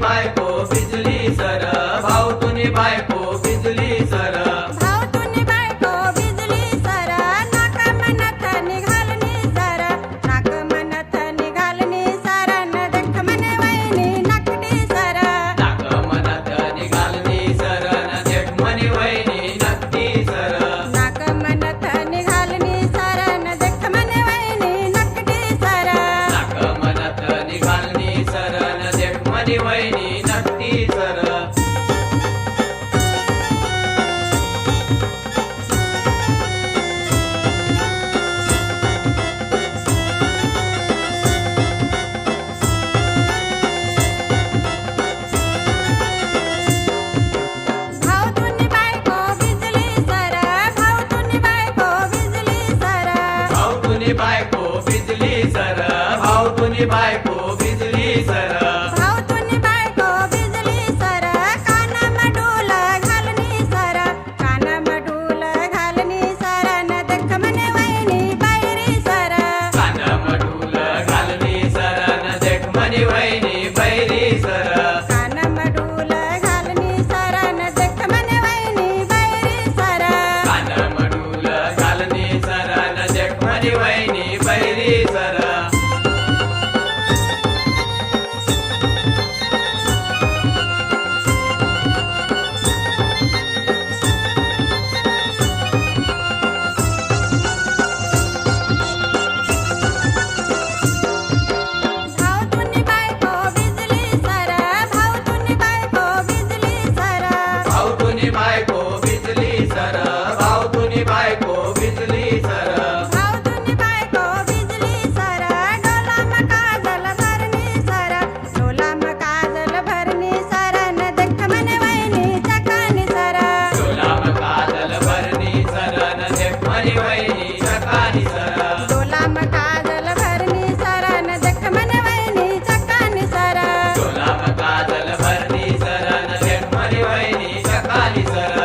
बायको बिजली सर, भाऊ तुनी बायको बिजली सर, भाऊ तुनी बायको बिजली सर, नाक मनत निघालनी सर, नाक मनत निघालनी सर, न देख मने वहिनी नकटी सर, नाक मनात निघालनी सर, न देख मनी वहिनी नक्की सर, नाक मनत निघालनी सर, न देख मने वहिनी नकटी सर, नाक मनात निघालनी सर, न देख मनी वहिनी नक्की सर. भाऊ तुनी बायको बिजली सर, भाऊ तुनी बायको बिजली सर, भाऊ तुनी बायको बिजली सर, भाऊ तुनी बायको बिजली सर, भाऊ तुनी बायको बिजली सर, कानाम डोल घालनी सर, कानाम डोल घालनी सर, न देख मने वहिनी बैरी सर, कानाम डूल घालनी सर, न देख मनी वहिनी बैरी सर, कानाम डोल घालनी सर, न देख मने वहिनी बैरी सर, कानाम डूल घालनी सर, न देख मनी वहिनी बैरी सर. भाऊ तुनी बायको बिजली सर, भाऊ तुनी बायको बिजली सर, भाऊ तुनी बायको बिजली सर, भाऊ तुनी बायको बिजली सर, भाऊ तुनी बायको बिजली सर, डोलाम काजल भरनी सर, डोलाम काजल भरनी सर, न देख मने वहिनी चकानी सर, डोलाम काजल भरनी सर, न देख मनी वहिनी चकानी सर, डोलाम काजल भरनी सर, न देख मने वहिनी चकानी सर, डोलाम काजल भरनी सर, न देख मनी वहिनी चकानी सर.